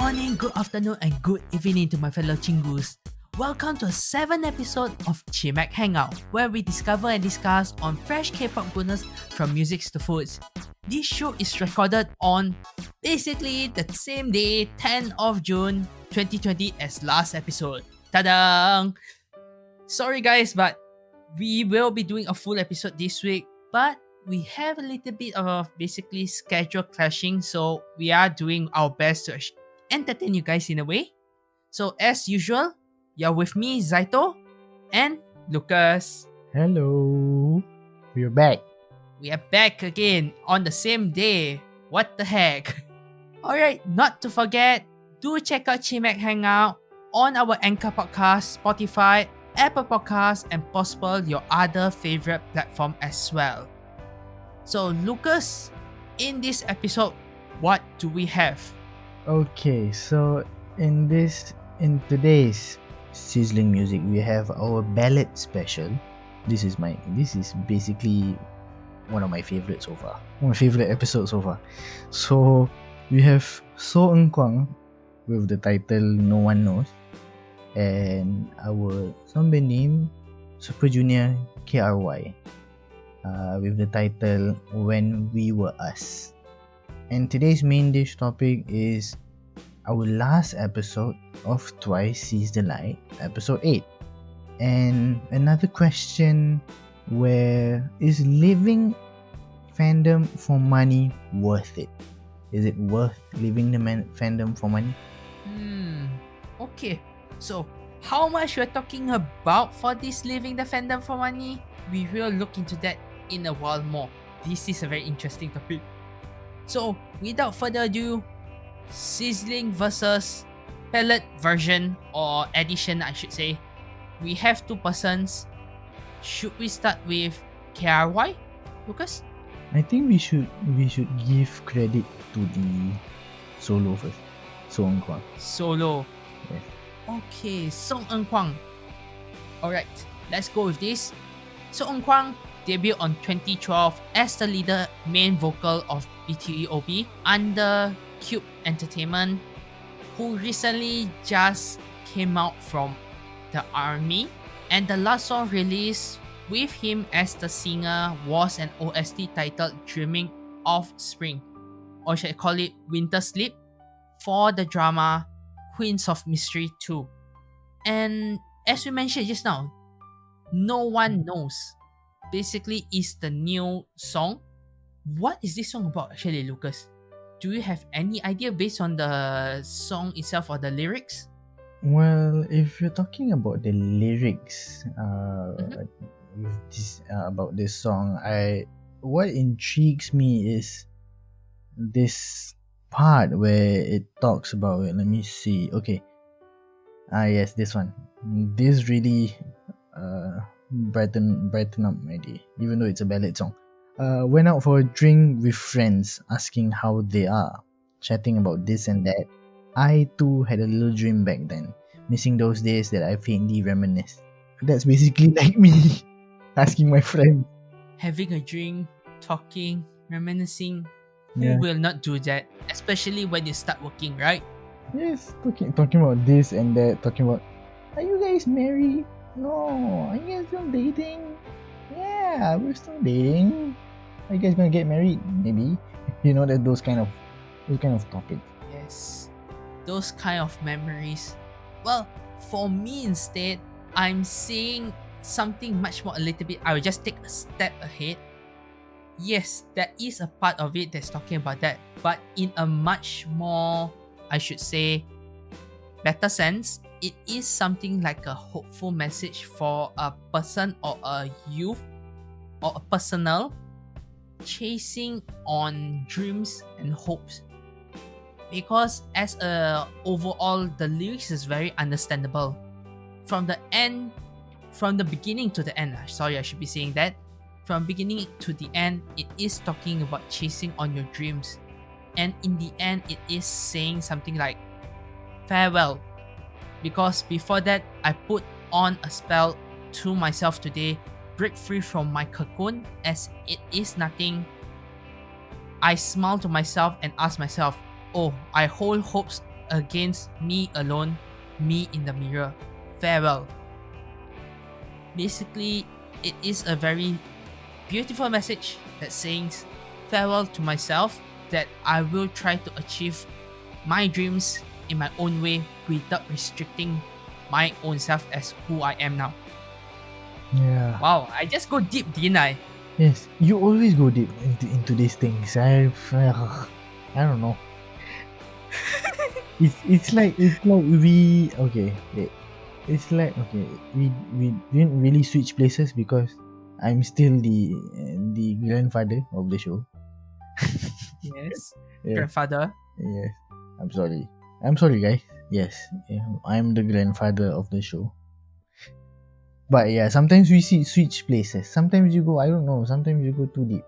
morning, good afternoon, and good evening to my fellow chingus. Welcome to a 7th episode of Chimaek Hangout, where we discover and discuss on fresh K-pop goodness from music to foods. This show is recorded on basically the same day, 10th of June 2020 as last episode. Ta-da! Sorry guys, but we will be doing a full episode this week, but we have a little bit of basically schedule clashing, so we are doing our best to entertain you guys in a way. So as usual, you're with me, Zaito, and Lucas. Hello, we're back. We are back again on the same day. What the heck? Alright, not to forget, do check out Chimaek Hangout on our Anchor Podcast, Spotify, Apple Podcasts, and possible your other favorite platform as well. So Lucas, in this episode, what do we have? Okay, so in today's sizzling music, we have our ballad special. This is basically one of my favorites so far. One of my favorite episodes so far. So we have Seo EunKwang with the title No One Knows, and our zombie name Super Junior K.R.Y. With the title When We Were Us. And today's main dish topic is our last episode of Twice Sees the Light, episode 8. And another question, where is leaving fandom for money worth it? Is it worth leaving the fandom for money? Okay. So, how much we're talking about for this leaving the fandom for money? We will look into that in a while more. This is a very interesting topic. So, without further ado, Sizzling Versus Pellet version or edition, I should say. We have two persons. Should we start with K.R.Y, Lucas? I think we should give credit to the solo first. Seo EunKwang. Solo. Yes. Okay, Seo EunKwang. Alright, let's go with this. Seo EunKwang debuted on 2012 as the leader main vocal of BTOB under Kpop Entertainment, who recently just came out from the army, and the last song released with him as the singer was an OST titled Dreaming of Spring, or should I call it Winter Sleep, for the drama Queens of Mystery 2. And as we mentioned just now, No One Knows basically is the new song. What is this song about actually, Lucas? Do you have any idea based on the song itself or the lyrics? Well, if you're talking about the lyrics, about this song, what intrigues me is this part where it talks about it. Let me see. Okay. Yes, this one. This really brighten up my day, even though it's a ballad song. Went out for a drink with friends, asking how they are, chatting about this and that. I too had a little dream back then, missing those days that I faintly reminisce. That's basically like me asking my friend. Having a drink, talking, reminiscing. Who Yeah. will not do that? Especially when you start working, right? Yes, talking about this and that, talking about, are you guys married? No. Are you guys still dating? Yeah, we're still dating. Are you guys gonna get married? Maybe. That those kind of topics. Yes. Those kind of memories. Well, for me instead, I'm seeing something much more a little bit. I will just take a step ahead. Yes, that is a part of it that's talking about that, but in a much more, I should say, better sense, it is something like a hopeful message for a person or a youth or a personnel chasing on dreams and hopes. Because as a overall, the lyrics is very understandable. From the beginning to the end, sorry, I should be saying that. From beginning to the end, it is talking about chasing on your dreams. And in the end, it is saying something like, farewell. Because before that, I put on a spell to myself today, break free from my cocoon, as it is nothing. I smile to myself and ask myself, oh, I hold hopes against me alone, me in the mirror. Farewell. Basically, it is a very beautiful message that says farewell to myself, that I will try to achieve my dreams in my own way without restricting my own self as who I am now. Yeah. Wow, I just go deep, didn't I? Yes, you always go deep into these things. I don't know. It's like we okay. It's like okay. We didn't really switch places because I'm still the grandfather of the show. Yes. Yes, Grandfather. yes. I'm sorry. I'm sorry, guys. Yes, yeah, I'm the grandfather of the show. But yeah, sometimes we see switch places. Sometimes you go, I don't know. Sometimes you go too deep.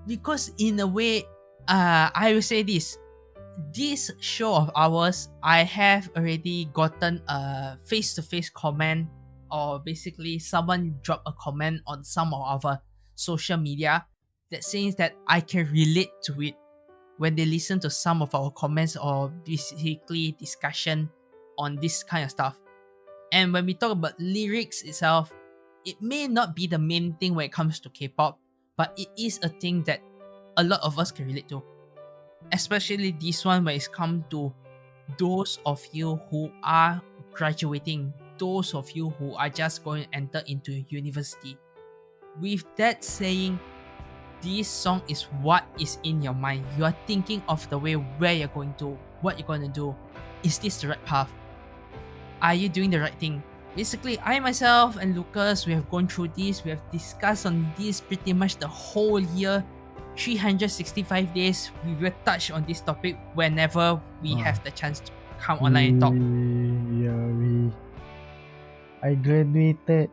Because in a way, I will say this show of ours, I have already gotten a face-to-face comment, or basically someone dropped a comment on some of our social media that says that I can relate to it when they listen to some of our comments or basically discussion on this kind of stuff. And when we talk about lyrics itself, it may not be the main thing when it comes to K-pop, but it is a thing that a lot of us can relate to. Especially this one when it's come to those of you who are graduating, those of you who are just going to enter into university. With that saying, this song is what is in your mind. You are thinking of the way where you're going to, what you're going to do. Is this the right path? Are you doing the right thing? Basically, I myself and Lucas, we have gone through this. We have discussed on this pretty much the whole year. 365 days, we will touch on this topic whenever we have the chance to come online and talk. I graduated.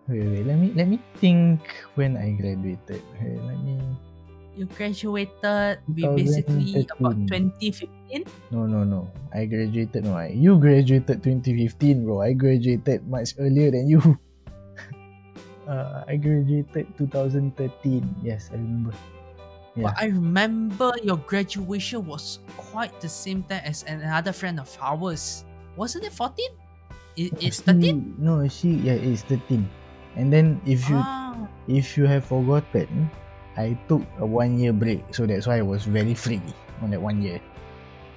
Wait. Let me think when I graduated. Let me. You graduated basically about 2015. No. I graduated. No, you graduated 2015, bro. I graduated much earlier than you. I graduated 2013. Yes, I remember. Yeah. But I remember your graduation was quite the same time as another friend of ours. Wasn't it 14? It's 13? No, it's 13. And then if you have forgotten, I took a 1 year break, so that's why I was very free on that 1 year.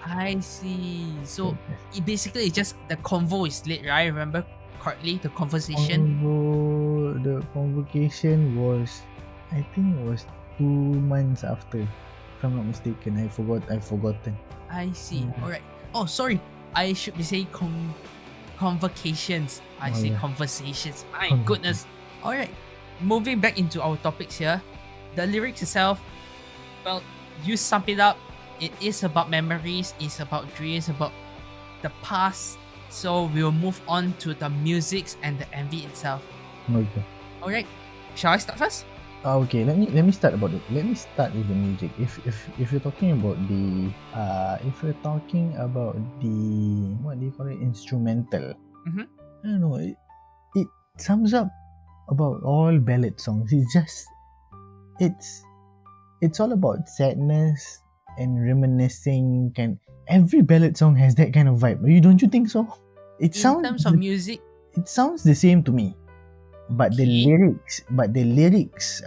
I see. So basically it's just the convo is late, right? I remember correctly the conversation. The convocation was, I think it was 2 months after, if I'm not mistaken. I've forgotten. I see. Alright. Oh, sorry. I should be saying convocations. I say conversations. My goodness. Alright. Moving back into our topics here. The lyrics itself, well, you sum it up. It is about memories, it's about dreams, about the past. So we'll move on to the musics and the MV itself. Okay. Alright. Shall I start first? Okay, let me start about it. Let me start with the music. If you're talking about the what do you call it, instrumental. Mm-hmm. I don't know. It sums up about all ballad songs. It's all about sadness and reminiscing. Every ballad song has that kind of vibe. Don't you think so? In terms of music, it sounds the same to me. But the lyrics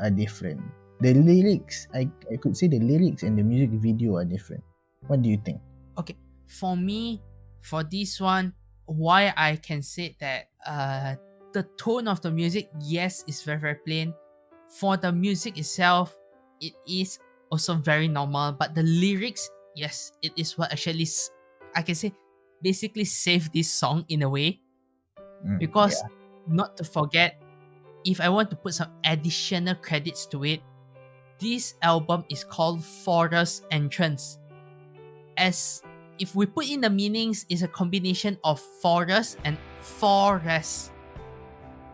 are different. The lyrics, I could say the lyrics and the music video are different. What do you think? Okay, for me, for this one, why I can say that the tone of the music, yes, is very, very plain. For the music itself, it is also very normal. But the lyrics, yes, it is what actually, I can say, basically saved this song in a way. Because, not to forget, if I want to put some additional credits to it, this album is called Forest Entrance. As if we put in the meanings, is a combination of forest and forest.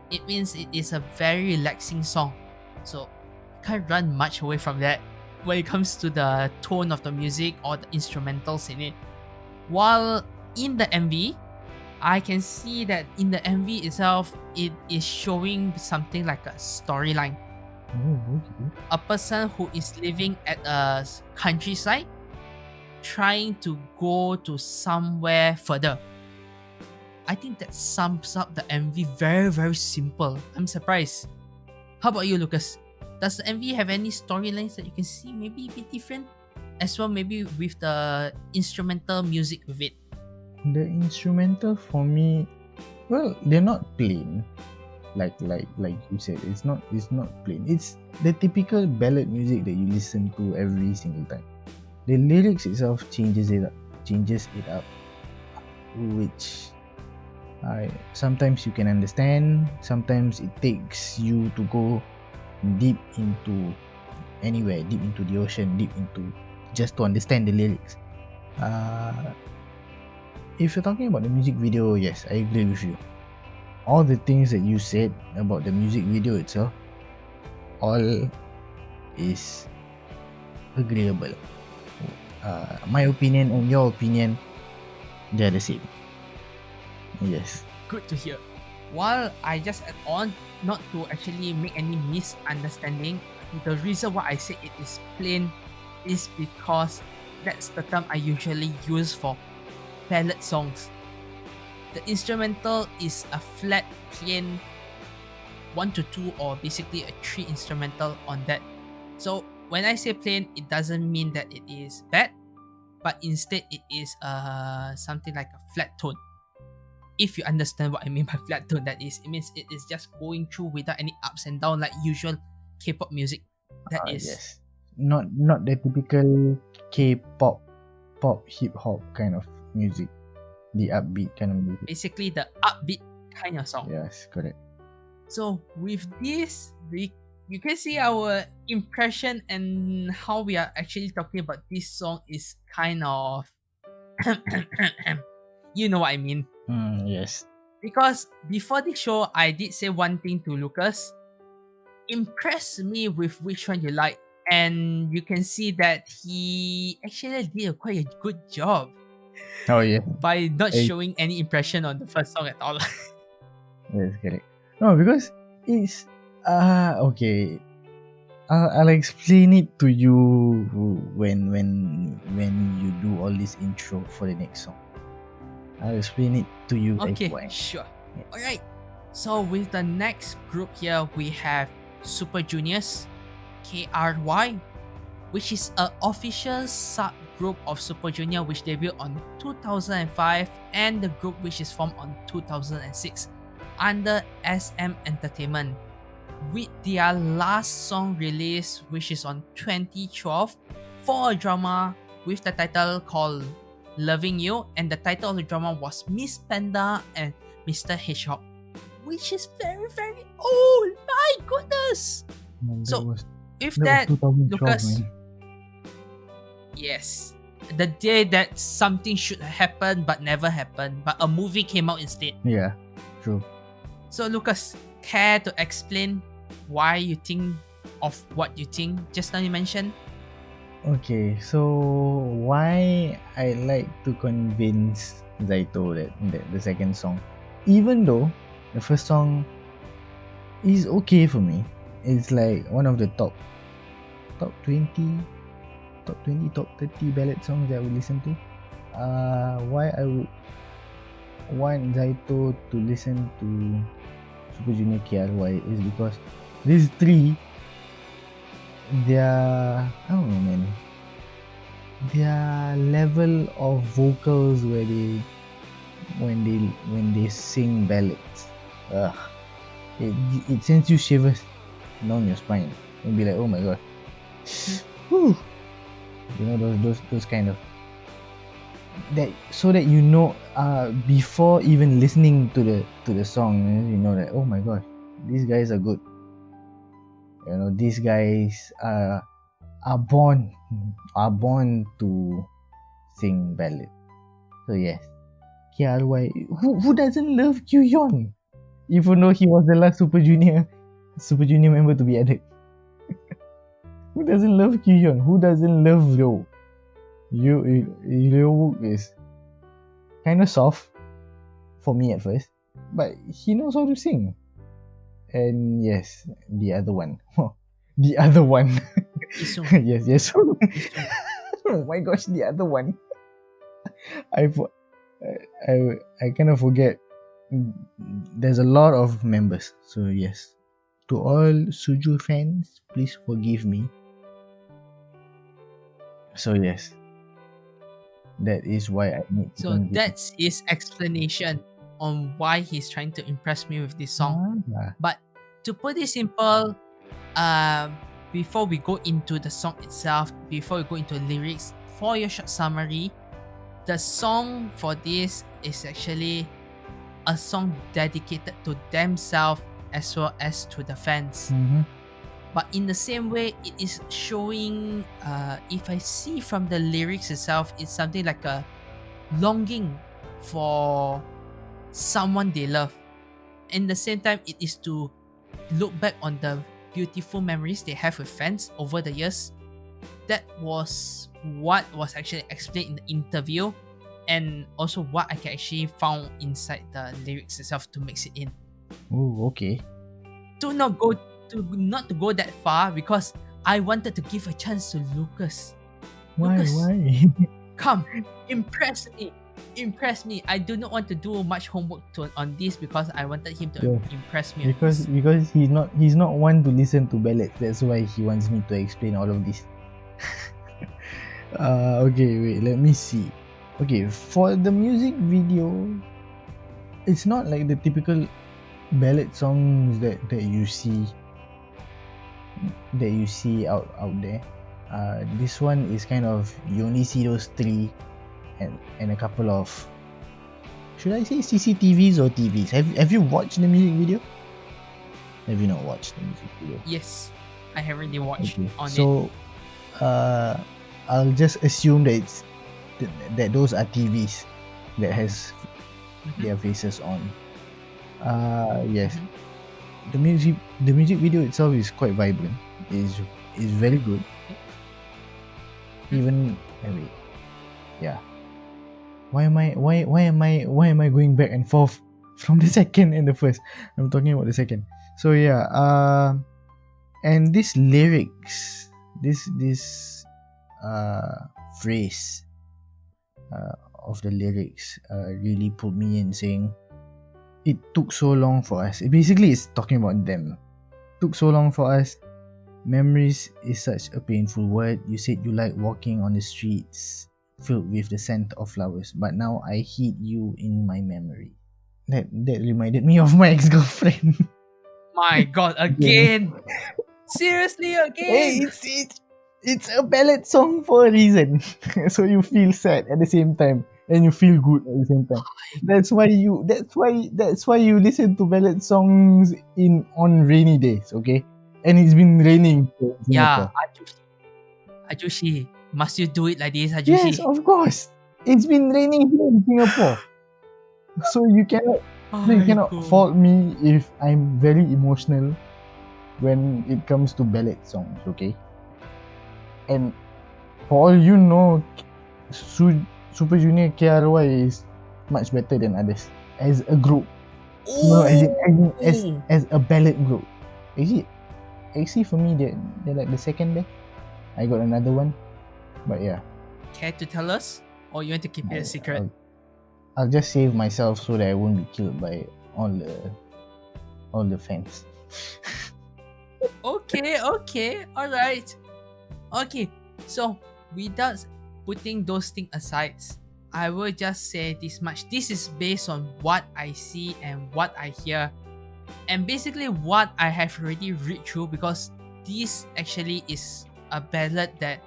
It means it is a very relaxing song. So can't run much away from that when it comes to the tone of the music or the instrumentals in it. While in the MV, I can see that in the MV itself, it is showing something like a storyline. A person who is living at a countryside, trying to go to somewhere further. I think that sums up the MV very, very simple. I'm surprised. How about you, Lucas? Does the MV have any storylines that you can see maybe a bit different? As well, maybe with the instrumental music with it. The instrumental for me, well, they're not plain. Like you said, it's not plain. It's the typical ballad music that you listen to every single time. The lyrics itself changes it up, which sometimes you can understand, sometimes it takes you to go deep into anywhere, deep into the ocean, deep into just to understand the lyrics. If you're talking about the music video, yes, I agree with you. All the things that you said about the music video itself, all is agreeable. My opinion and your opinion, they're the same. Yes. Good to hear. While I just add on, not to actually make any misunderstanding, the reason why I say it is plain is because that's the term I usually use for ballad songs. The instrumental is a flat, plain 1 to 2 or basically a 3 instrumental on that. So when I say plain, it doesn't mean that it is bad, but instead it is something like a flat tone. If you understand what I mean by flat tone, that is, it means it is just going through without any ups and downs like usual K-pop music. That is yes. Not the typical K-pop, pop, hip hop kind of music. The upbeat kind of music. basically the upbeat kind of song. Yes, correct. So with this, you can see our impression and how we are actually talking about this song is kind of you know what I mean. Yes. Because before the show, I did say one thing to Lucas. Impress me with which one you like. And you can see that he actually did quite a good job Oh yeah. by not Hey. showing any impression on the first song at all. Yes, correct. No, because it's okay. I'll explain it to you when you do all this intro for the next song. I'll explain it to you. Okay, likewise. sure. Yeah. Alright. So with the next group here, we have Super Junior's K.R.Y, which is an official subgroup of Super Junior which debuted on 2005 and the group which is formed on 2006 under SM Entertainment. With their last song release, which is on 2012, for a drama with the title called Loving You, and the title of the drama was Miss Panda and Mr. Hedgehog, which is very, very old. My goodness! Man, So, if that that, was 2012, Lucas, man. yes, the day that something should happen but never happened, but a movie came out instead. Yeah, true. So, Lucas, care to explain why you think of what you think just now you mentioned? Okay, so why I like to convince Zaito that the second song, even though the first song is okay for me, it's like one of the top 20, top 30 ballad songs that I would listen to. Why I would want Zaito to listen to Super Junior K.R.Y is because these three, I don't know, man, their level of vocals when they sing ballads, it sends you shivers down your spine. You'll be like, oh my god. Whew. You know, those kind of that, so that you know, before even listening to the song, you know that, oh my god, these guys are good. You know, these guys are born to sing ballad. So yes, K.R.Y, who doesn't love Kyuhyun, even though he was the last Super Junior member to be added. Who doesn't love Kyuhyun? Who doesn't love Ryo? Ryo is kind of soft for me at first, but he knows how to sing. And yes, the other one. The other one. Isung. yes. Oh my gosh, the other one. I fo- I kind of forget. There's a lot of members, so yes. To all Suju fans, please forgive me. So yes, that is why I need to So continue. that's his explanation on why he's trying to impress me with this song. Ah, But to put it simple, um, before we go into the song itself, before we go into lyrics, for your short summary, the song for this is actually a song dedicated to themselves as well as to the fans. mhm. But in the same way, it is showing, if I see from the lyrics itself, it's something like a longing for someone they love. In the same time, it is to look back on the beautiful memories they have with fans over the years. That was what was actually explained in the interview, and also what I can actually found inside the lyrics itself to mix it in. Oh, okay. To not to go that far, because I wanted to give a chance to Lucas. Why? Lucas, Why? come, impress me. Impress me. I do not want to do much homework on this because I wanted him to Yeah. impress me on because this. he's not one to listen to ballads. That's why he wants me to explain all of this. Okay, wait. Let me see. Okay, for the music video, it's not like the typical ballad songs that you see out there. This one is kind of, you only see those three and a couple of, should I say CCTVs or TVs? Have you watched the music video? Have you not watched the music video? Yes, I have already watched Okay, on it. so I'll just assume that that those are TVs that has Mhm, their faces on. Yes, mhm. the music video itself is quite vibrant. Is very good. Even wait, yeah. Why am I going back and forth from the second and the first? I'm talking about the second. So yeah, and these lyrics, this phrase of the lyrics really put me in, saying it took so long for us. Basically, it's talking about them. Took so long for us. Memories is such a painful word. You said you like walking on the streets filled with the scent of flowers, but now I hid you in my memory. That reminded me of my ex-girlfriend. My God, Again. again! Seriously, Hey, again! it's a ballad song for a reason. So you feel sad at the same time and you feel good at the same time. That's why you listen to ballad songs in on rainy days, okay? And it's been raining here in Yeah, Singapore. Ajushi, must you do it like this, Yes, Ajushi? of course. It's been raining here in Singapore. So you My cannot God. fault me if I'm very emotional when it comes to ballad songs, okay? And for all you know, Super Junior K.R.Y is much better than others as a group. No, as in Oh! as a ballad group. Actually for me they're like the second there. I got another one, but yeah, Care to tell us? Or you want to keep it a secret? I'll just save myself so that I won't be killed by all the fans. Okay, alright. Okay, so without putting those things aside, I will just say this much. This is based on what I see and what I hear, and basically what I have already read through, because this actually is a ballad that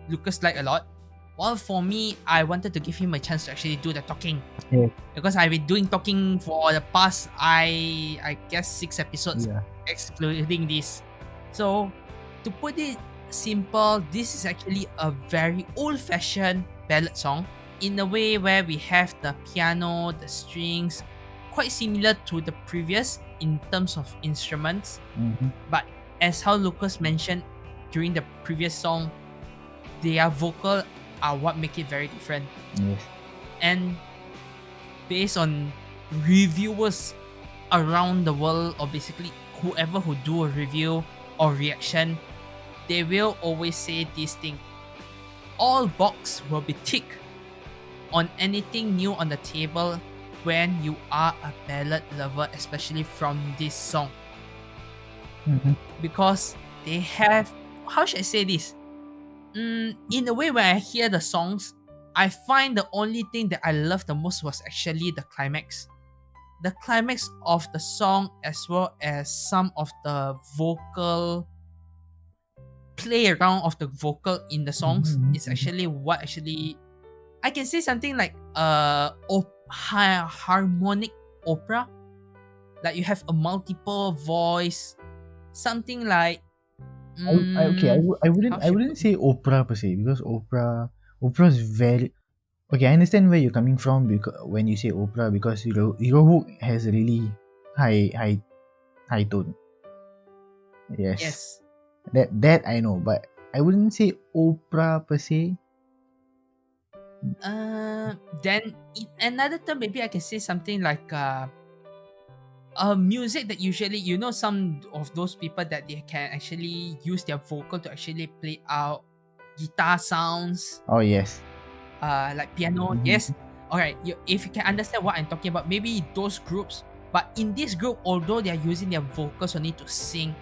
Lucas liked a lot. While for me, I wanted to give him a chance to actually do the talking. Yeah. Because I've been doing talking for the past, I guess, 6 episodes, Yeah. excluding this. So, to put it simple, this is actually a very old-fashioned ballad song, in a way where we have the piano, the strings, quite similar to the previous in terms of instruments. Mm-hmm. But as how Lucas mentioned during the previous song, their vocal are what make it very different. Yes. And based on reviewers around the world, or basically whoever who do a review or reaction, they will always say this thing: all box will be ticked on anything new on the table when you are a ballad lover, especially from this song. Mm-hmm. Because they have, how should I say this? In a way, when I hear the songs, I find the only thing that I love the most was actually the climax. The climax of the song, as well as some of the vocal play around of the vocal in the songs, Mm-hmm. is actually what actually I can say something like harmonic opera. Like you have a multiple voice, something like Okay. how I should I wouldn't put it? say opera per se, because opera is very okay. I understand where you're coming from, because when you say opera, because your hook has a really high tone. Yes, Yes. that I know, but I wouldn't say opera per se. Then in another term, maybe I can say something like music that usually, some of those people that they can actually use their vocal to actually play out guitar sounds, Oh yes. like piano. Yes. Mhm. All right. If you can understand what I'm talking about, maybe those groups. But in this group, although they are using their vocals only to sing,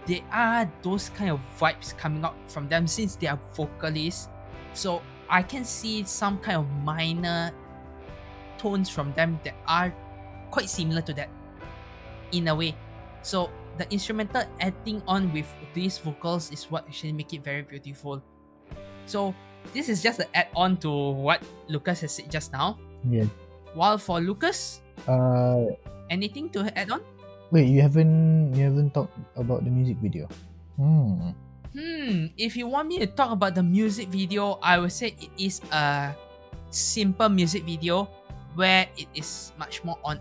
there are those kind of vibes coming out from them since they are vocalists. So I can see some kind of minor tones from them that are quite similar to that in a way. So the instrumental adding on with these vocals is what actually make it very beautiful. So this is just an add-on to what Lucas has said just now. Yes. While for Lucas, Uh, anything to add on? wait, you haven't talked about the music video. Hmm. If you want me to talk about the music video, I would say it is a simple music video where it is much more on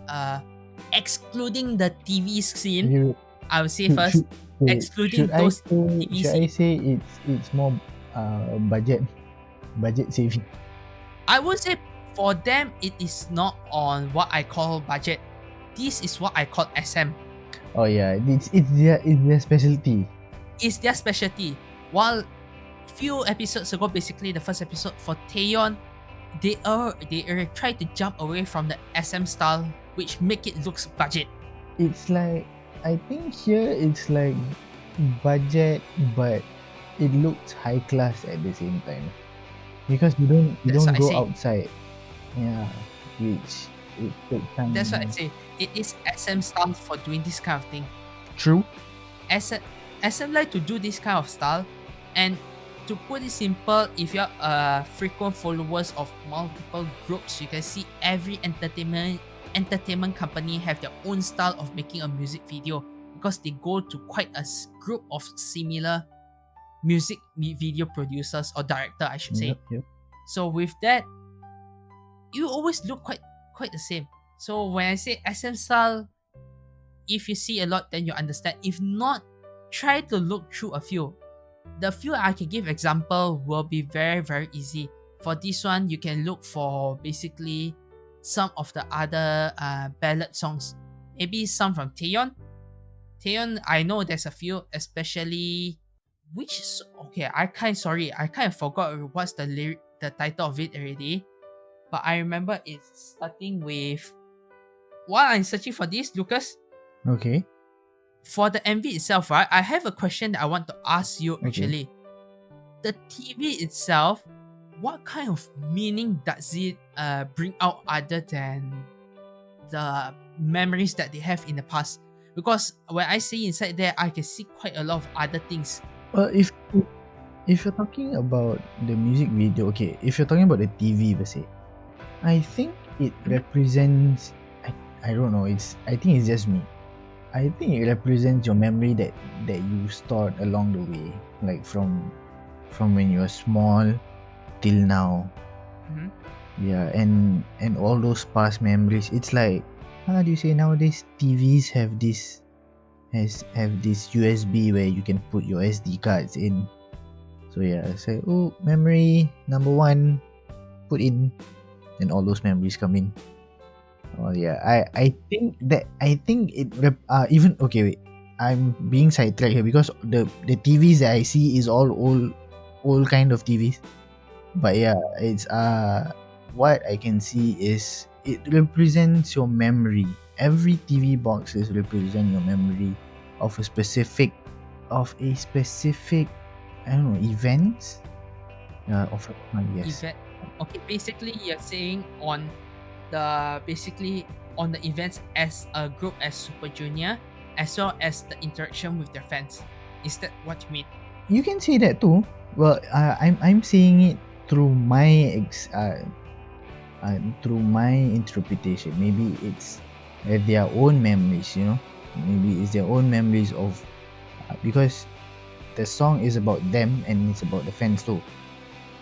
excluding the TV scene. You I would say should first, should wait, excluding those TV should I scene. say it's more budget saving? I would say for them it is not on what I call budget. This is what I call SM. Oh yeah, it's their specialty. It's their specialty. While few episodes ago, basically the first episode for Taeyeon, they are trying to jump away from the SM style, which make it looks budget. It's like, I think here it's like budget, but it looks high class at the same time, because you That's don't what I go say. outside. Yeah, which it takes That's what I time. say. It is SM style for doing this kind of thing. True. SM like to do this kind of style, and to put it simple, if you're frequent followers of multiple groups, you can see every entertainment company have their own style of making a music video, because they go to quite a group of similar music video producers or director, I should say. Yep, yep. So with that, you always look quite the same. So when I say SM style, if you see a lot, then you understand. If not, try to look through a few. The few I can give example will be very very easy. For this one, you can look for basically some of the other ballad songs. Maybe some from Taeyeon. Taeyeon, I know there's a few, especially okay. I kind of forgot what's the title of it already. But I remember it's starting with. While I'm searching for this, Lucas, Okay. for the MV itself, right? I have a question that I want to ask you Okay. actually. The TV itself, what kind of meaning does it bring out other than the memories that they have in the past? Because when I see inside there, I can see quite a lot of other things. Well, if you're talking about the music video, okay, if you're talking about the TV per se, I think it Mhm. represents. I don't know. I think it's just me. I think it represents your memory that you stored along the way, like from when you were small till now. Mhm. Yeah, and all those past memories. It's like, how do you say, nowadays TVs have this USB where you can put your SD cards in. So yeah, say, oh, memory number one, put in, and all those memories come in. Oh yeah, I think even okay, wait, I'm being sidetracked here, because the TVs that I see is all old kind of TVs. But yeah, it's what I can see is it represents your memory. Every TV box is represent your memory of a specific I don't know events. Of yes. Event. Okay, basically you're saying on the events as a group as Super Junior, as well as the interaction with their fans. Is that what you mean? You can say that too. Well, I'm seeing it through through my interpretation. Maybe it's their own memories. Maybe it's their own memories of because the song is about them and it's about the fans too.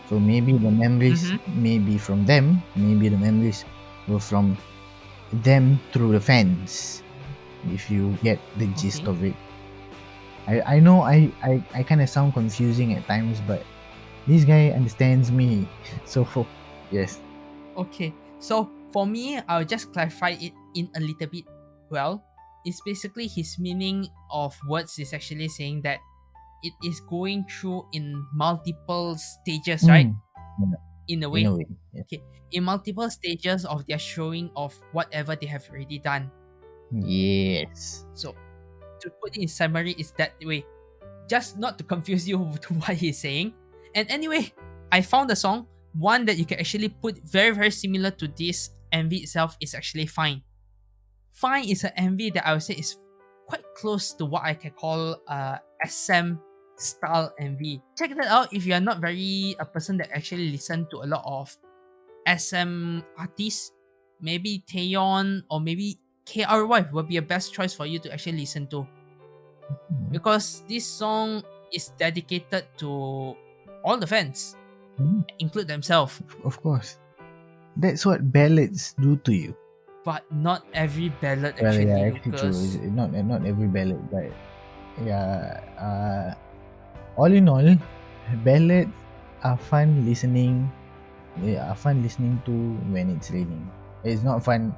So maybe the memories Mm-hmm. may be from them. Maybe the memories were from them through the fans. If you get the gist Okay. of it. I know I kind of sound confusing at times, but this guy understands me. So yes. Okay. So for me, I'll just clarify it in a little bit. Well, it's basically his meaning of words is actually saying that it is going through in multiple stages, right? Mm. Yeah, In a in a way. way. Yeah. Okay. In multiple stages of their showing of whatever they have already done. Yes. So to put it in summary is that way. Just not to confuse you to what he's saying. And anyway, I found a song, one that you can actually put very, very similar to this MV itself is actually Fine. Fine is an MV that I would say is quite close to what I can call SM style MV. Check that out if you are not very a person that actually listen to a lot of SM artists. Maybe Taeyeon or maybe K.R.Y will be a best choice for you to actually listen to, Mm. because this song is dedicated to all the fans, Mm. include themselves. Of course. That's what ballads do to you. But not every ballad Well, yeah, actually, actually true. It's Lucas. not every ballad, but yeah. All in all, ballads are fun listening. They are fun listening to when it's raining. It's not fun.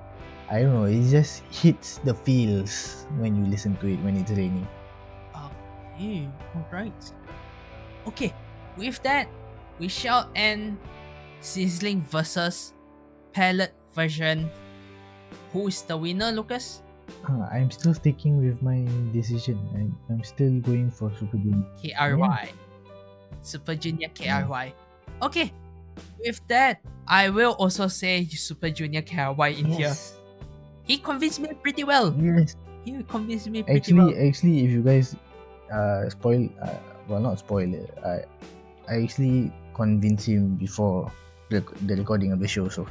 I don't know. It just hits the feels when you listen to it when it's raining. Okay, alright. Okay, with that, we shall end Sizzling Versus Palette version. Who is the winner, Lucas? I'm still sticking with my decision. I'm still going for Super Junior. Yeah. K.R.Y. Super Junior Yeah. K.R.Y. Okay, with that, I will also say Super Junior K.R.Y in here. Yes. He convinced me pretty well. Yes. He convinced me pretty well. Actually, if you guys spoil, well, not spoil it. I actually convinced him before the recording of the show. So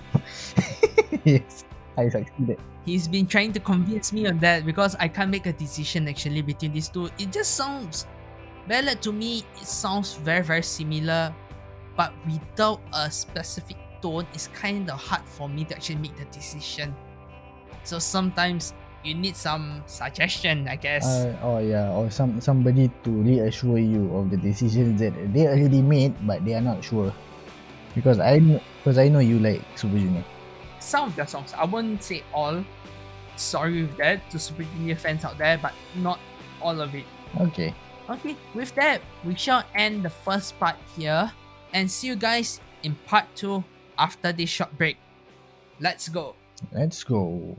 yes, I succeeded. He's been trying to convince me on that because I can't make a decision actually between these two. It just sounds ballad to me. It sounds very very similar, but without a specific tone, it's kind of hard for me to actually make the decision. So sometimes you need some suggestion, I guess. Or yeah, or somebody to reassure you of the decisions that they already made, but they are not sure. Because I know you like Super Junior. Some of their songs, I won't say all. Sorry with that to Super Junior fans out there, but not all of it. Okay. Okay, with that, we shall end the first part here and see you guys in part 2 after this short break. Let's go. Let's go.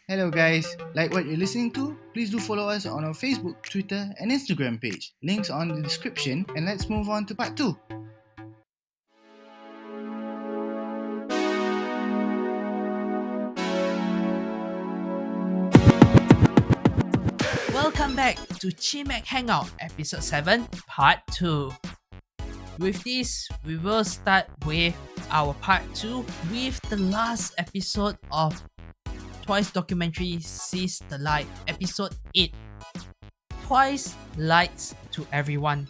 Hello guys, like what you're listening to? Please do follow us on our Facebook, Twitter, and Instagram page. Links on the description, and let's move on to part 2. Welcome back to Chimaek Hangout Episode 7 Part 2. With this, we will start with our Part 2 with the last episode of Twice documentary Seize the Light, Episode 8. Twice lights to everyone.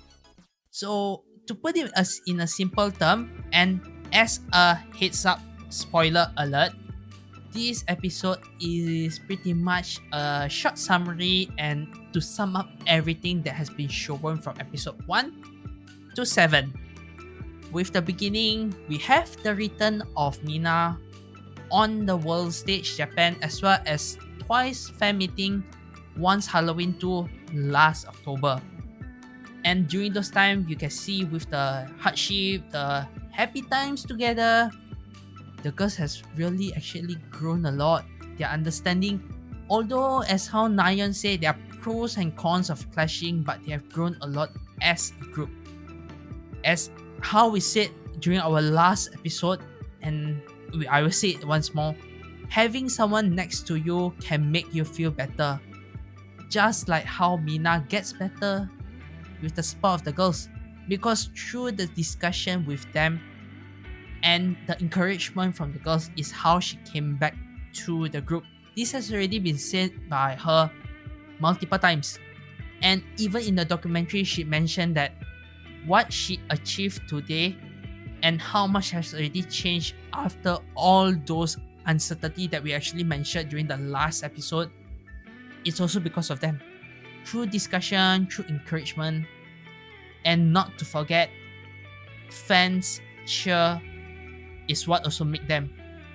So, to put it as in a simple term, and as a heads up, spoiler alert, this episode is pretty much a short summary and to sum up everything that has been shown from episode 1 to 7. With the beginning, we have the return of Mina on the world stage Japan, as well as Twice fan meeting once Halloween 2 last October. And during those times, you can see with the hardship, the happy times together, the girls has really actually grown a lot. Their understanding, although as how Nayeon said, there are pros and cons of clashing, but they have grown a lot as a group. As how we said during our last episode, and I will say it once more, having someone next to you can make you feel better. Just like how Mina gets better with the support of the girls. Because through the discussion with them and the encouragement from the girls is how she came back to the group. This has already been said by her multiple times. And even in the documentary, she mentioned that what she achieved today and how much has already changed after all those uncertainty that we actually mentioned during the last episode, it's also because of them. Through discussion, through encouragement, and not to forget, fans cheer is what also make them,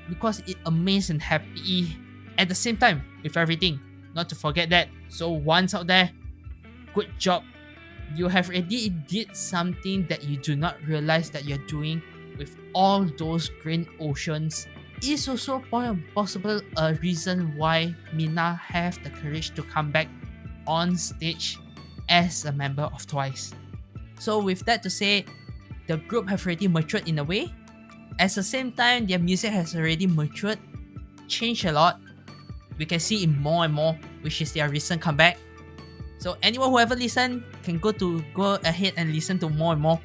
because it amazed and happy at the same time with everything. Not to forget that. So once out there, good job. You have already did something that you do not realize that you're doing with all those green oceans. Is also possible a reason why Mina have the courage to come back on stage as a member of Twice. So with that to say, the group have already matured in a way. At the same time, their music has already matured, changed a lot. We can see it more and more, which is their recent comeback. So anyone who ever listen can go ahead and listen to more and more,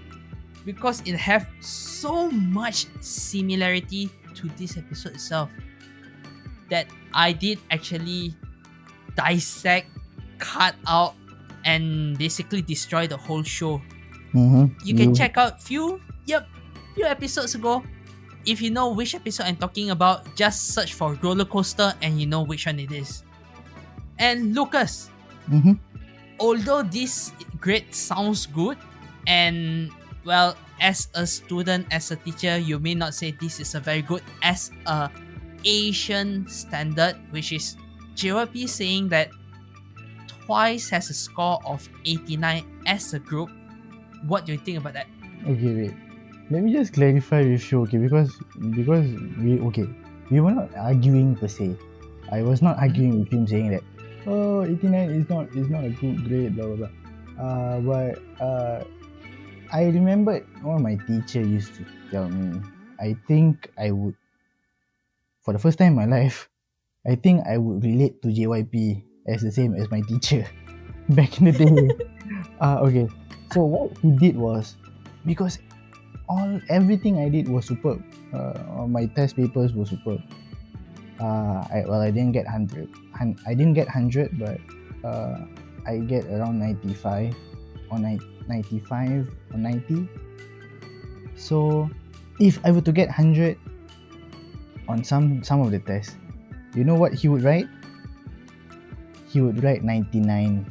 because it have so much similarity to this episode itself that I did actually dissect, cut out, and basically destroy the whole show. You can check out few episodes ago. If you know which episode I'm talking about, just search for roller coaster and you know which one it is. And Lucas, although this grade sounds good, and well, as a student, as a teacher, you may not say this is a very good as a Asian standard, which is JYP saying that Twice has a score of 89 as a group. What do you think about that? Okay, wait. Let me just clarify with you, okay? Because we were not arguing per se. I was not arguing with him saying that 89 is not a good grade, blah blah blah. But I remembered one of my teacher used to tell me, I think I would, for the first time in my life, I think I would relate to JYP as the same as my teacher back in the day. Okay. So what he did was, because everything I did was superb. All my test papers were superb. I didn't get 100. I didn't get 100, but I get around 95 or 95 or 90. So if I were to get 100 on some of the tests, you know what he would write? He would write 99%.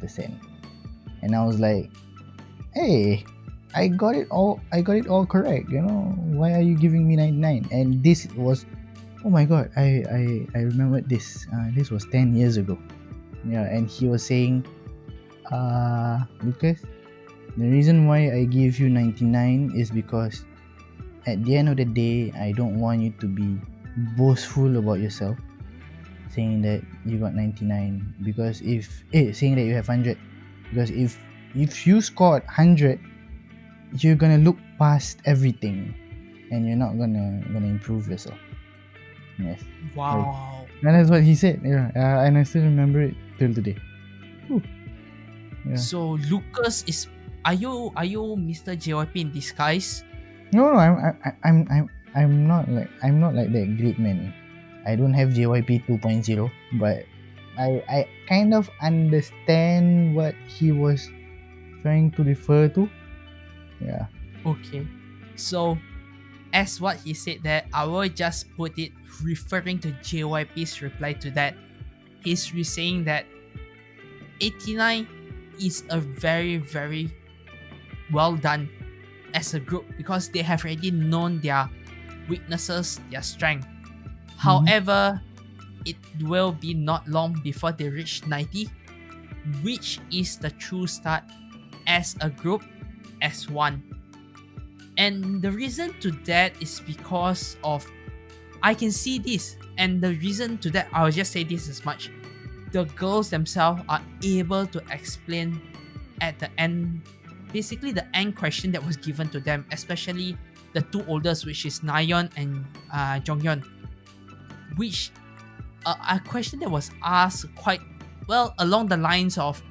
And I was like, hey, I got it all correct, you know, why are you giving me 99? And this was, oh my god, I remembered this. This was 10 years ago. Yeah, and he was saying, Lucas, the reason why I give you 99 is because at the end of the day, I don't want you to be boastful about yourself, saying that you got 99, because saying that you have 100, because if you scored 100, you're gonna look past everything and you're not gonna improve yourself. Yes. Wow. And that's what he said. Yeah. And I still remember it till today. Whew. Yeah. So Lucas is, are you Mr. JYP in disguise? No, I'm not like that great man. I don't have JYP 2.0, but I kind of understand what he was trying to refer to. Yeah. Okay. So as what he said there, I will just put it referring to JYP's reply to that. He's saying that 89 is a very, very well done as a group, because they have already known their weaknesses, their strength. However, it will be not long before they reach 90. which is the true start as a group, as one. And the reason to that is because of I can see this, and the reason to that, I'll just say this as much. The girls themselves are able to explain at the end, basically the end question that was given to them, especially the two oldest, which is Nayeon and Jonghyun, which a question that was asked quite well along the lines of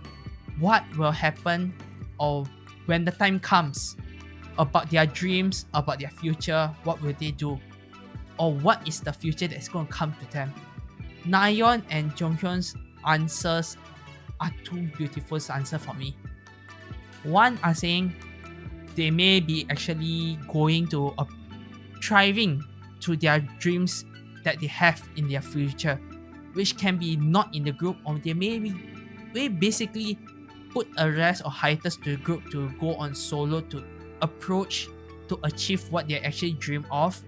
what will happen or when the time comes, about their dreams, about their future, what will they do, or what is the future that's going to come to them. Nayeon and Jonghyun's answers are two beautiful answers for me. One are saying they may be actually going to thriving to their dreams that they have in their future, which can be not in the group, or they may basically put a rest or hiatus to the group to go on solo to approach to achieve what they actually dream of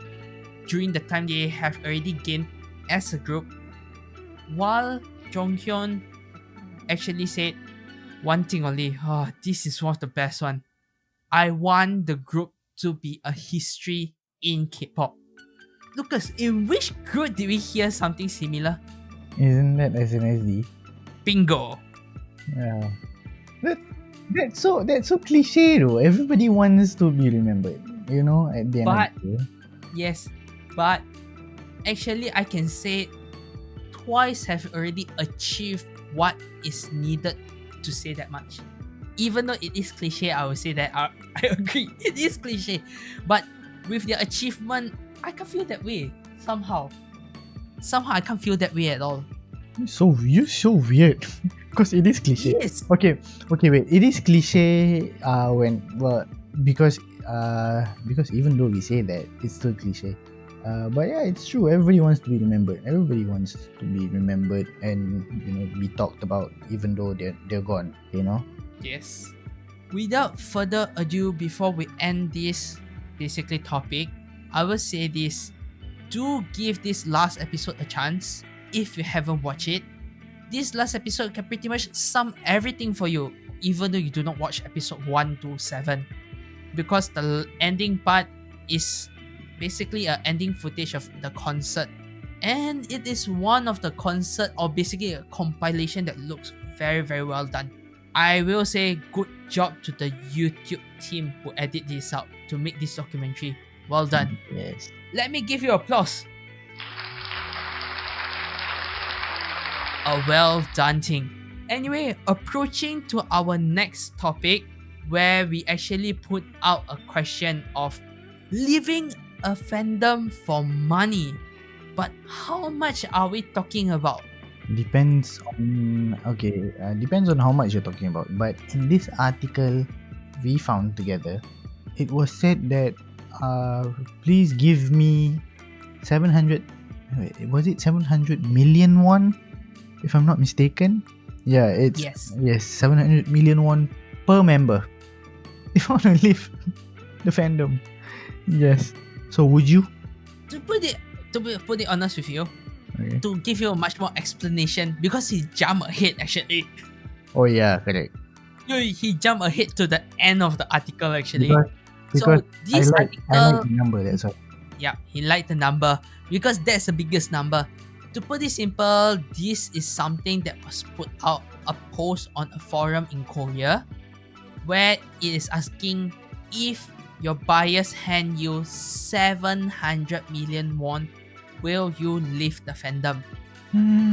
during the time they have already gained as a group. While Jonghyun actually said one thing only, this is one of the best one. I want the group to be a history in K-pop. Lucas, in which group did we hear something similar? Isn't that SNSD? Bingo. Yeah. That's so cliche though. Everybody wants to be remembered, you know, at the end But of the day. yes, but actually I can say Twice have already achieved what is needed to say that much. Even though it is cliche, I would say that I agree, it is cliche. But with their achievement, I can feel that way somehow. Somehow I can't feel that way at all. You're so weird. Because it is cliche. Yes. Okay, wait. It is cliche because even though we say that, it's still cliche. But yeah, it's true. Everybody wants to be remembered. Everybody wants to be remembered and, you know, be talked about, even though they're gone. You know. Yes. Without further ado, before we end this basically topic, I will say this. Do give this last episode a chance if you haven't watched it. This last episode can pretty much sum everything for you, even though you do not watch episode 1 to 7. Because the ending part is basically an ending footage of the concert. And it is one of the concert, or basically a compilation that looks very, very well done. I will say good job to the YouTube team who edit this out to make this documentary. Well done. Yes. Let me give you applause. A well done thing. Anyway, approaching to our next topic, where we actually put out a question of leaving a fandom for money. But how much are we talking about? Depends on how much you're talking about. But in this article we found together, it was said that please give me 700 million won, if I'm not mistaken. Yeah, it's Yes. 700 million won per member if I want to leave the fandom. Yes. So would you? To put it honest with you, Okay. to give you a much more explanation, because he jumped ahead actually. Oh yeah, correct. He jumped ahead to the end of the article actually. Because So this I like article, the number, that's all. yeah, he liked the number because that's the biggest number. To put it simple, this is something that was put out, a post on a forum in Korea, where it is asking if your buyers hand you 700 million won, will you leave the fandom?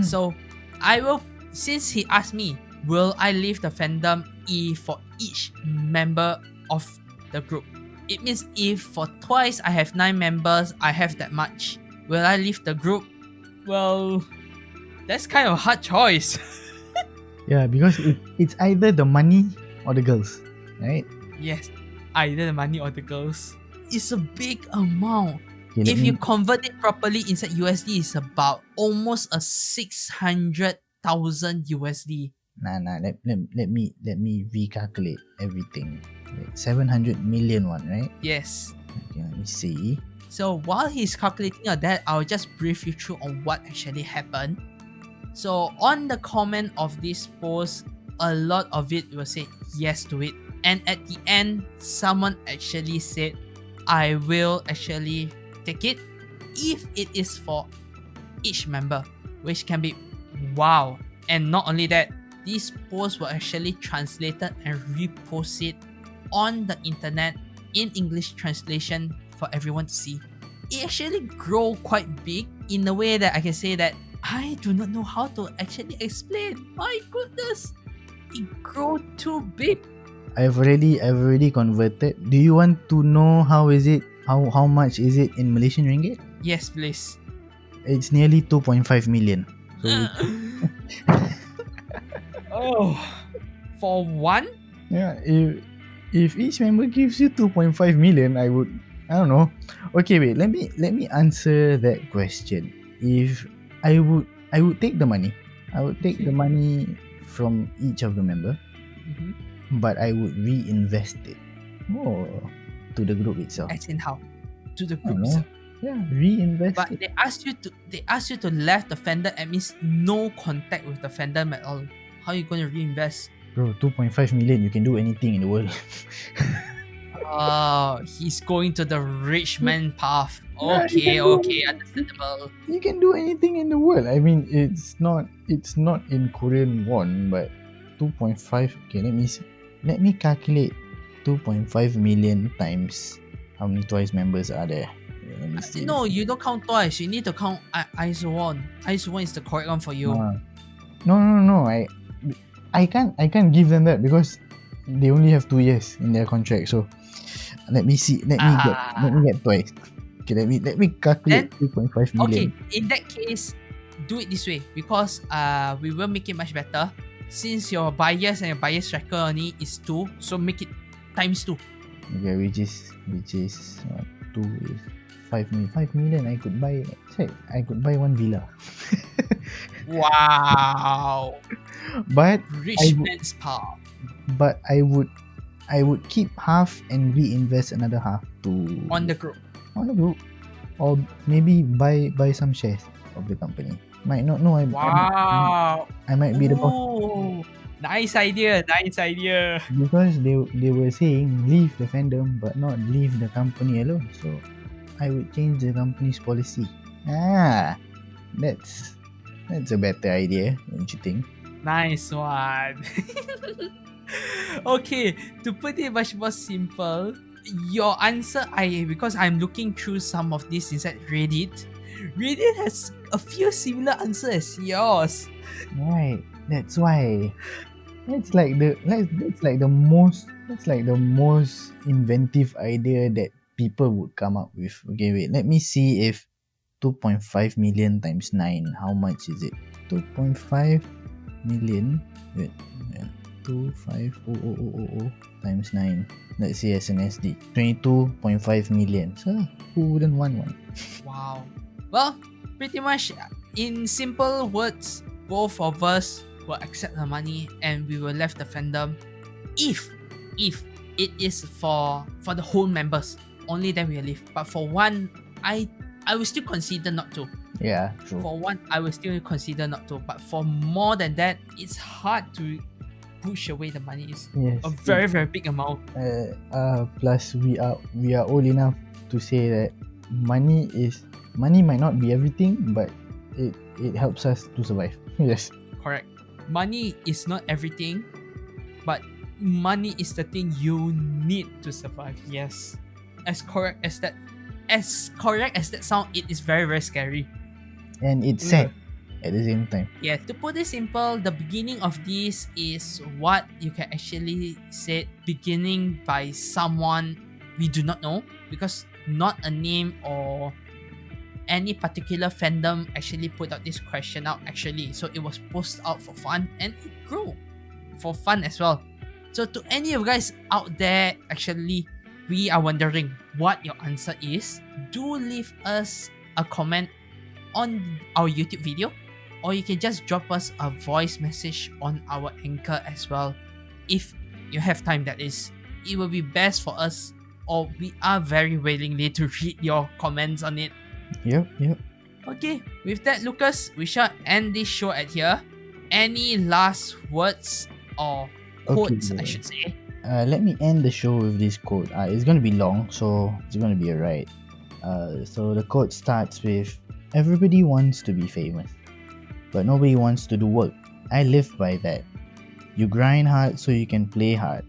So I will, since he asked me, will I leave the fandom for each member of the group? It means if for Twice I have 9 members, I have that much. Will I leave the group? Well, that's kind of a hard choice. Yeah, because it's either the money or the girls, right? Yes, either the money or the girls. It's a big amount. Okay, let If me- you convert it properly inside USD, it's about almost a 600,000 USD. let me recalculate everything. Wait, 700 million one, right? Yes. Okay, let me see. So while he's calculating on that, I'll just brief you through on what actually happened. So on the comment of this post, a lot of it will say yes to it. And at the end, someone actually said, I will actually take it if it is for each member, which can be wow. And not only that, these posts were actually translated and reposted on the internet in English translation for everyone to see. It actually grow quite big in a way that I can say that I do not know how to actually explain. My goodness, it grew too big. I've already converted. Do you want to know how is it? How much is it in Malaysian ringgit? Yes, please. It's nearly 2.5 million. So Oh, for one? yeah, if each member gives you 2.5 million, I don't know. Okay, wait. Let me answer that question. If I would take the money. I would take the Okay. money from each of the member, Mhm. but I would reinvest it. Oh, to the group itself. As in how? To the I don't group know. itself. Yeah, reinvest But it. they ask you to left the fandom and means no contact with the fandom at all. How are you going to reinvest? Bro, 2.5 million, you can do anything in the world. Oh, he's going to the rich man path. Yeah, you Okay, can do okay, understandable. you can do anything in the world. I mean, it's not in Korean won, but 2.5. Okay, let me calculate 2.5 million times how many Twice members are there. Let me see. No, you don't count twice. You need to count ISO1. ISO1 is the correct one for you. No. I can't give them that because they only have 2 years in their contract. So let me see. Let me get twice. Okay, let me calculate Then 2.5 okay, million. in that case, do it this way because we will make it much better. Since your bias and your bias tracker only is 2, so make it times 2. Okay, which is 2 is 5 million. 5 million. I could buy one villa. Wow. But Rich man's power. but I would keep half and reinvest another half to On the group. on the group, or maybe buy some shares of the company. Might not know. Wow. I might be the boss Ooh. Nice idea. Nice idea. because they were saying leave the fandom but not leave the company alone. So I would change the company's policy. That's that's a better idea, don't you think? Nice one. Okay, to put it much more simple, your answer because I'm looking through some of this inside Reddit. Reddit has a few similar answers as yours. Right. That's why. That's like the most inventive idea that people would come up with. Okay, wait. Let me see if 2.5 million times 9. How much is it? 2.5 million. Wait. Yeah. 25000 times 9. Let's see SNSD. 22.5 million. So who wouldn't want one? Wow. Well, pretty much in simple words, both of us will accept the money and we will left the fandom if it is for the whole members. Only then we'll leave. But for one, I will still consider not to. Yeah, true. For one, I will still consider not to. But for more than that, it's hard to push away the money. It's Yes. a very, very big amount. Plus we are old enough to say that money might not be everything, but it helps us to survive. Yes. Correct. Money is not everything, but money is the thing you need to survive. Yes. As correct as that sound, it is very, very scary. And it's sad at the same time. Yeah, to put it simple, the beginning of this is what you can actually say beginning by someone we do not know because not a name or any particular fandom actually put out this question out actually. So it was posted out for fun and it grew for fun as well. So to any of you guys out there, actually, we are wondering what your answer is. Do leave us a comment on our YouTube video, or you can just drop us a voice message on our Anchor as well. If you have time, that is. It will be best for us, or we are very willingly to read your comments on it. Yep. Okay, with that, Lucas, we shall end this show at here. Any last words or Okay, quotes, I yeah. should say. Let me end the show with this quote. It's gonna be long, so it's gonna be alright. So the quote starts with, "Everybody wants to be famous, but nobody wants to do work. I live by that. You grind hard so you can play hard.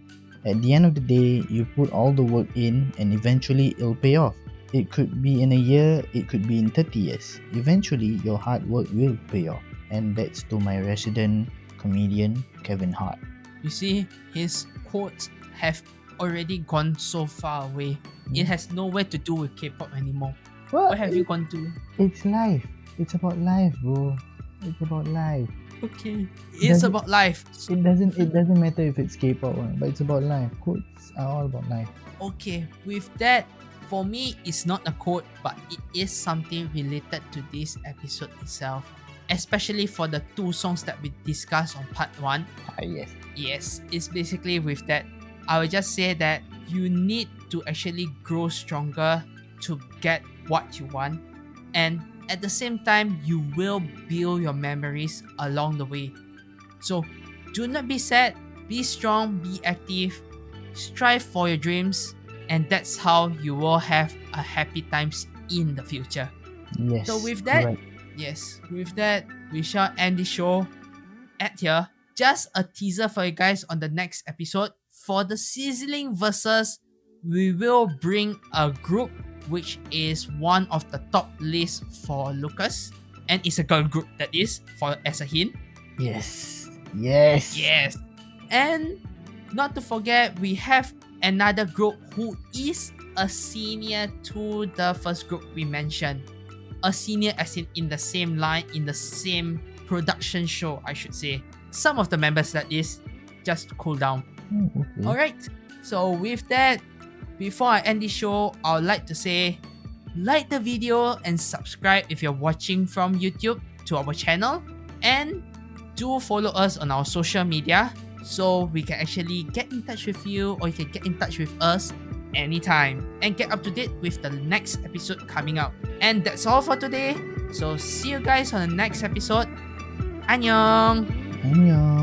At the end of the day, you put all the work in and eventually it'll pay off. It could be in a year, it could be in 30 years. Eventually, your hard work will pay off." And that's to my resident comedian, Kevin Hart. You see, his quotes have already gone so far away. It has nowhere to do with K-pop anymore. Well, Where have you gone to? it's life. It's about life, bro. It's about life. Okay, it's Doesn't- about life. It doesn't matter if it's K-pop, but it's about life. Quotes are all about life. Okay, with that, for me, it's not a quote, but it is something related to this episode itself. Especially for the two songs that we discussed on part 1. Yes. Yes, it's basically with that. I will just say that you need to actually grow stronger to get what you want. And at the same time, you will build your memories along the way. So do not be sad, be strong, be active, strive for your dreams, and that's how you will have a happy times in the future. Yes. So with that, correct. yes, with that, we shall end the show at here. Just a teaser for you guys on the next episode. For the Sizzling Versus, we will bring a group which is one of the top lists for Lucas. And it's a girl group, that is, for as a hint. Yes. Yes. Yes. And not to forget, we have another group who is a senior to the first group we mentioned. A senior as in the same line, in the same production show, I should say. Some of the members, that is, just to cool down. Oh, okay. Alright, so with that, before I end the show, I would like to say, like the video and subscribe if you're watching from YouTube to our channel. And do follow us on our social media so we can actually get in touch with you, or you can get in touch with us anytime and get up to date with the next episode coming out. And that's all for today. So see you guys on the next episode. Annyeong! Annyeong.